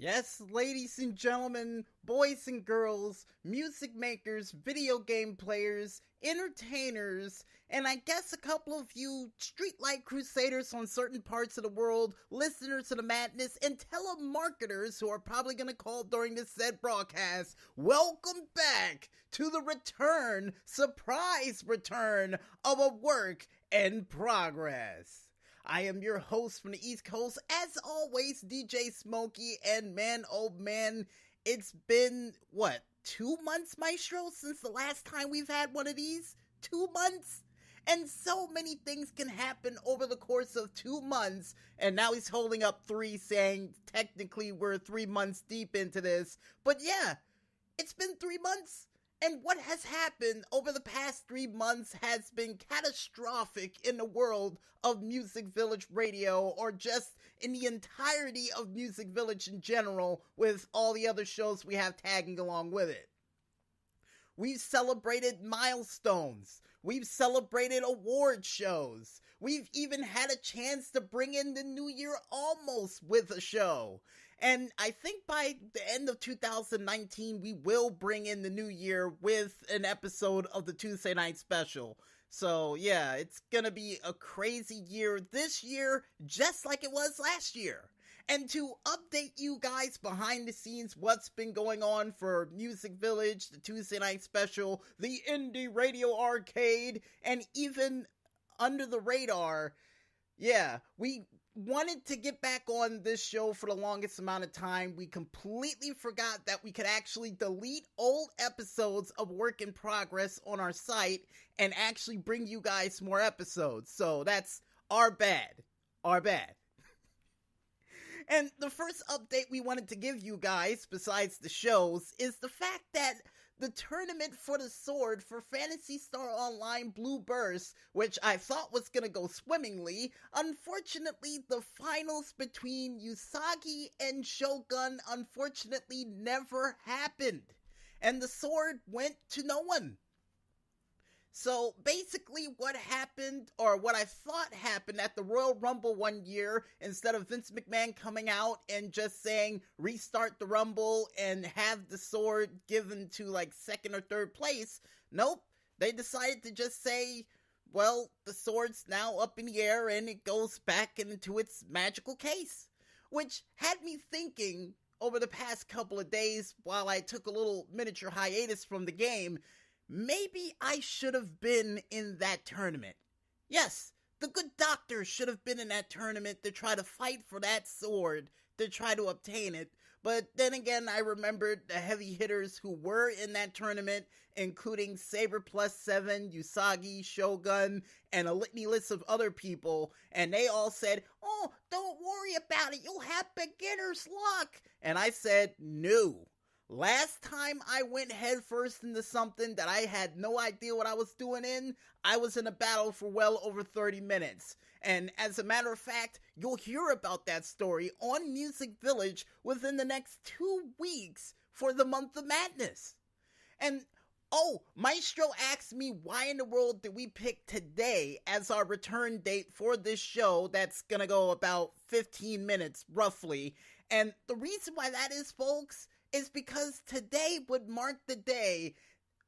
Yes, ladies and gentlemen, boys and girls, music makers, video game players, entertainers, and I guess a couple of you streetlight crusaders on certain parts of the world, listeners to the madness, and telemarketers who are probably going to call during this said broadcast. Welcome back to the surprise return of a work in progress. I am your host from the East Coast, as always, DJ Smokey, and man, oh man, it's been, 2 months, Maestro, since the last time we've had one of these? 2 months? And so many things can happen over the course of 2 months, and now he's holding up 3, saying, technically, we're 3 months deep into this, but yeah, it's been 3 months. And what has happened over the past 3 months has been catastrophic in the world of Music Village Radio, or just in the entirety of Music Village in general, with all the other shows we have tagging along with it. We've celebrated milestones. We've celebrated award shows. We've even had a chance to bring in the new year almost with a show. And I think by the end of 2019, we will bring in the new year with an episode of the Tuesday night special. So yeah, it's gonna be a crazy year this year, just like it was last year. And to update you guys behind the scenes what's been going on for Music Village, the Tuesday night special, the Indie Radio Arcade, and even Under the Radar, yeah, we wanted to get back on this show for the longest amount of time. We completely forgot that we could actually delete old episodes of Work in Progress on our site and actually bring you guys more episodes. So that's our bad. Our bad. And the first update we wanted to give you guys, besides the shows, is the fact that the tournament for the sword for Phantasy Star Online Blue Burst, which I thought was going to go swimmingly, unfortunately the finals between Usagi and Shogun unfortunately never happened. And the sword went to no one. So basically what happened, or what I thought happened at the Royal Rumble one year, instead of Vince McMahon coming out and just saying restart the Rumble and have the sword given to like second or third place, nope, they decided to just say, well, the sword's now up in the air and it goes back into its magical case. Which had me thinking over the past couple of days, while I took a little miniature hiatus from the game, maybe I should have been in that tournament. Yes, the good doctor should have been in that tournament to try to fight for that sword, to try to obtain it. But then again, I remembered the heavy hitters who were in that tournament, including Saber Plus 7, Usagi, Shogun, and a litany list of other people, and they all said, "Oh, don't worry about it, you'll have beginner's luck." And I said, no. Last time I went headfirst into something that I had no idea what I was doing in, I was in a battle for well over 30 minutes. And as a matter of fact, you'll hear about that story on Music Village within the next 2 weeks for the month of madness. And Maestro asked me why in the world did we pick today as our return date for this show that's gonna go about 15 minutes roughly. And the reason why that is, folks, is because today would mark the day,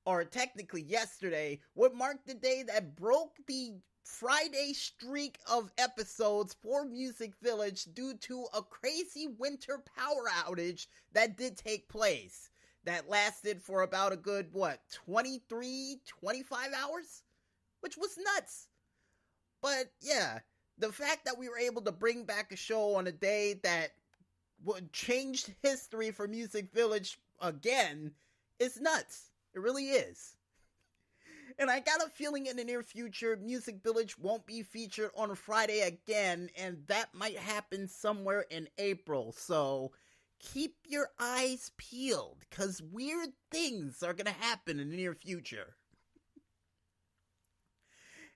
or technically yesterday, would mark the day that broke the Friday streak of episodes for Music Village due to a crazy winter power outage that did take place. That lasted for about a good, 23, 25 hours? Which was nuts. But yeah, the fact that we were able to bring back a show on a day that changed history for Music Village again is nuts. It really is. And I got a feeling in the near future, Music Village won't be featured on a Friday again, and that might happen somewhere in April. So keep your eyes peeled, because weird things are going to happen in the near future.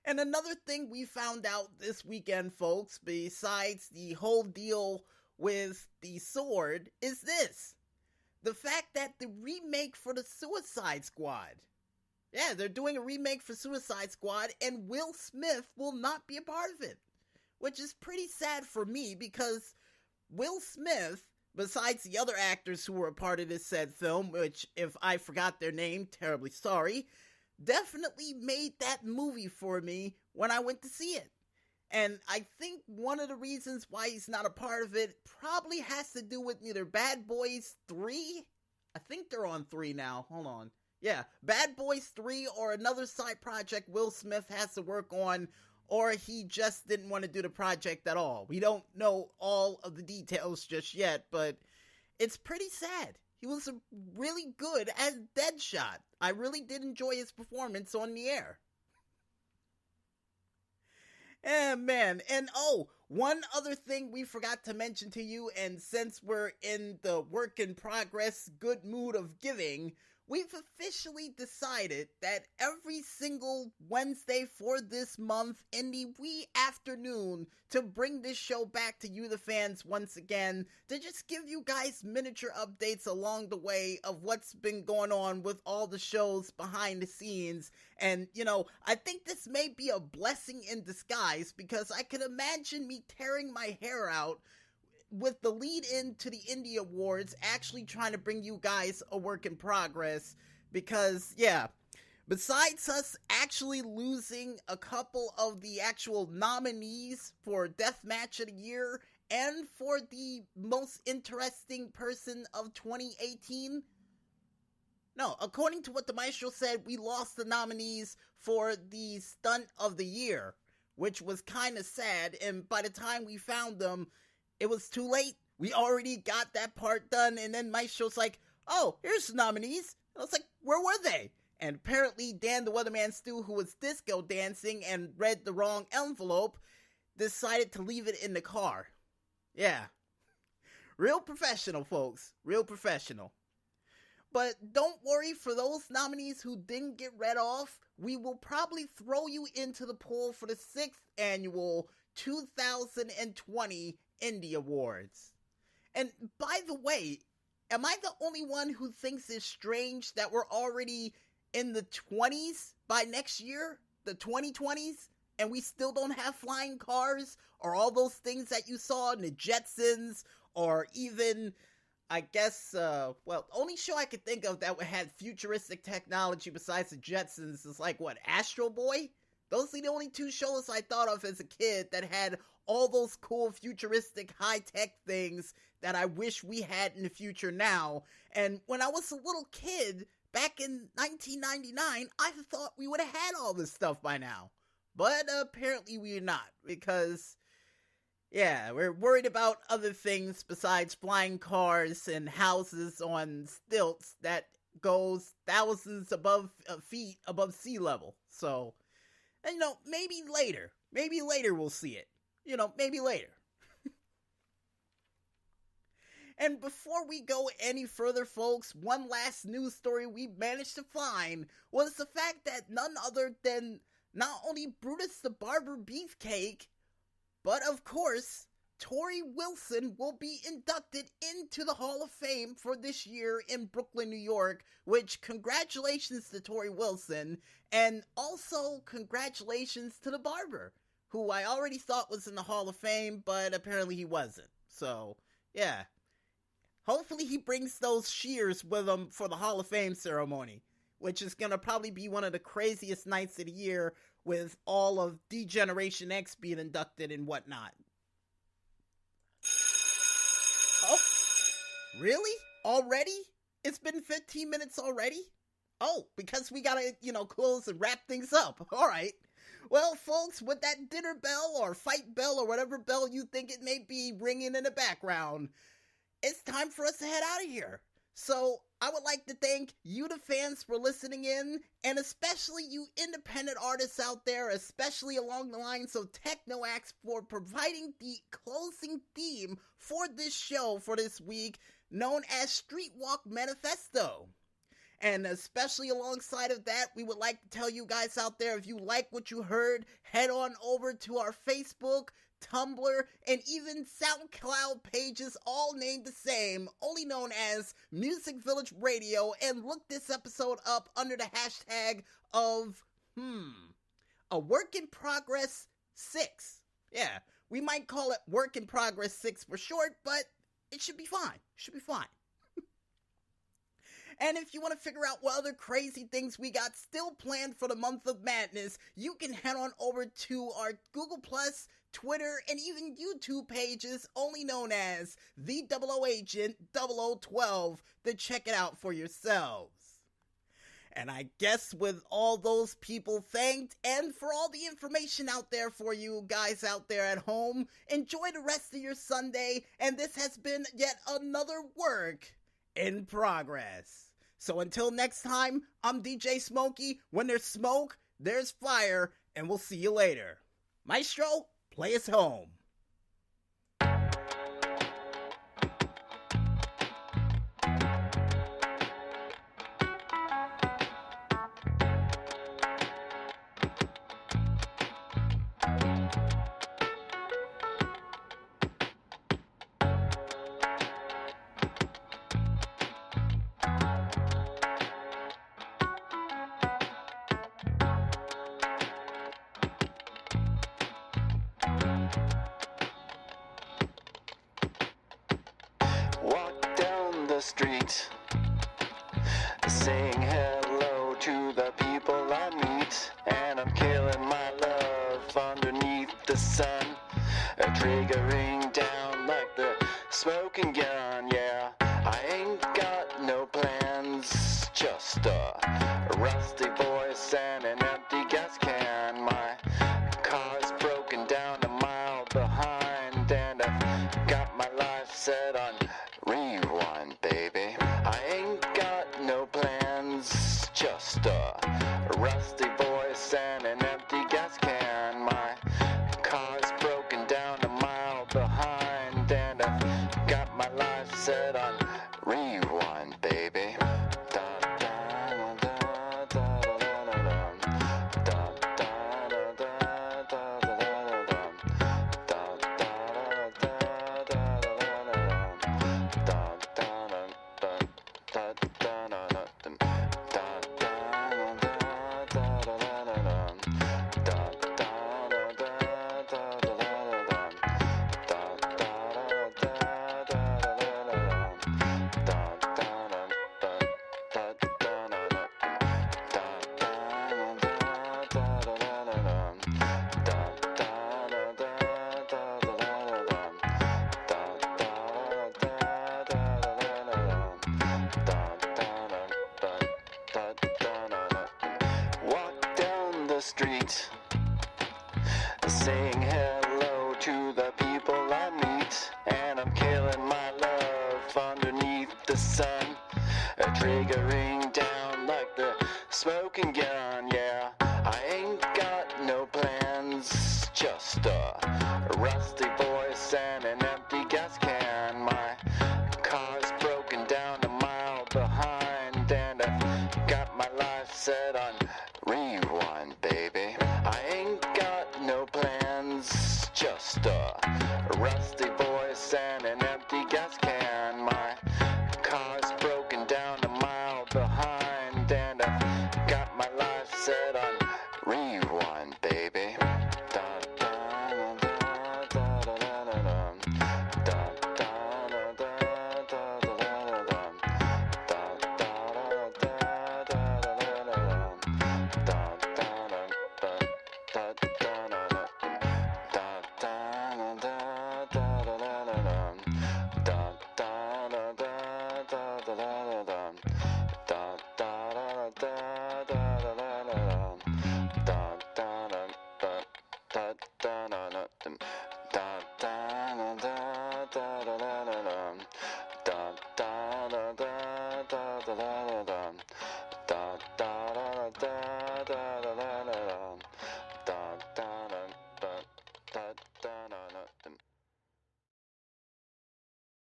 And another thing we found out this weekend, folks, besides the whole deal with the sword, is this: the fact that the remake for the Suicide Squad, yeah, they're doing a remake for Suicide Squad, and Will Smith will not be a part of it, which is pretty sad for me, because Will Smith besides the other actors who were a part of this said film, which, if I forgot their name, terribly sorry, definitely made that movie for me when I went to see it. And I think one of the reasons why he's not a part of it probably has to do with either Bad Boys 3. I think they're on 3 now. Hold on. Yeah, Bad Boys 3 or another side project Will Smith has to work on, or he just didn't want to do the project at all. We don't know all of the details just yet, but it's pretty sad. He was really good as Deadshot. I really did enjoy his performance on the air. Man, and one other thing we forgot to mention to you, and since we're in the work in progress good mood of giving, we've officially decided that every single Wednesday for this month in the wee afternoon to bring this show back to you, the fans, once again, to just give you guys miniature updates along the way of what's been going on with all the shows behind the scenes. And, I think this may be a blessing in disguise, because I could imagine me tearing my hair out with the lead in to the Indie Awards, actually trying to bring you guys a work in progress, because, besides us actually losing a couple of the actual nominees for Deathmatch of the Year and for the most interesting person of 2018, no, according to what the Maestro said, we lost the nominees for the Stunt of the Year, which was kind of sad, and by the time we found them, it was too late. We already got that part done, and then Maestro's like, oh, here's the nominees. I was like, where were they? And apparently Dan the Weatherman Stu, who was disco dancing and read the wrong envelope, decided to leave it in the car. Yeah. Real professional, folks. Real professional. But don't worry, for those nominees who didn't get read off, we will probably throw you into the pool for the 6th annual 2020 Indie Awards. And by the way, am I the only one who thinks it's strange that we're already in the 20s by next year? The 2020s? And we still don't have flying cars? Or all those things that you saw in the Jetsons? Or even, I guess, the only show I could think of that had futuristic technology besides the Jetsons is like, what, Astro Boy? Those are the only 2 shows I thought of as a kid that had all those cool futuristic high-tech things that I wish we had in the future now. And when I was a little kid, back in 1999, I thought we would have had all this stuff by now. But apparently we're not, because, we're worried about other things besides flying cars and houses on stilts that goes thousands of feet above sea level. So, and maybe later we'll see it. Maybe later. And before we go any further, folks, one last news story we managed to find was the fact that none other than not only Brutus the Barber Beefcake, but of course, Tori Wilson will be inducted into the Hall of Fame for this year in Brooklyn, New York, which congratulations to Tori Wilson, and also congratulations to the Barber, who I already thought was in the Hall of Fame, but apparently he wasn't. So, yeah. Hopefully he brings those shears with him for the Hall of Fame ceremony, which is going to probably be one of the craziest nights of the year with all of D-Generation X being inducted and whatnot. Oh, really? Already? It's been 15 minutes already? Oh, because we gotta, close and wrap things up. All right. Well, folks, with that dinner bell or fight bell or whatever bell you think it may be ringing in the background, it's time for us to head out of here. So I would like to thank you, the fans, for listening in, and especially you independent artists out there, especially along the lines of Technoax, for providing the closing theme for this show for this week, known as Streetwalk Manifesto. And especially alongside of that, we would like to tell you guys out there, if you like what you heard, head on over to our Facebook, Tumblr, and even SoundCloud pages, all named the same, only known as Music Village Radio, and look this episode up under the hashtag of, a Work in Progress 6. Yeah, we might call it Work in Progress 6 for short, but It should be fine. Should be fine. And if you want to figure out what other crazy things we got still planned for the month of madness, you can head on over to our Google+, Twitter, and even YouTube pages, only known as The 00 Agent 0012, to check it out for yourselves. And I guess with all those people thanked, and for all the information out there for you guys out there at home, enjoy the rest of your Sunday, and this has been yet another work in progress. So until next time, I'm DJ Smokey. When there's smoke, there's fire, and we'll see you later. Maestro, play us home. Walk down the street, saying hello to the people I meet, and I'm killing my love underneath the sun, triggering down like the smoking gun. Yeah, I ain't got no plans, just a rusty voice and an empty gas can. My car's broken down a mile behind, and I've got my life set on rewind, baby. I ain't got no plans, just a rusty voice and an empty gas can. My car's broken down a mile behind, and I've got my life set on rewind, baby. Street, saying hello to the people I meet, and I'm killing my love underneath the sun, triggering down like the smoking gun. Yeah, I ain't got no plans, just a rusty voice and an empty gas can.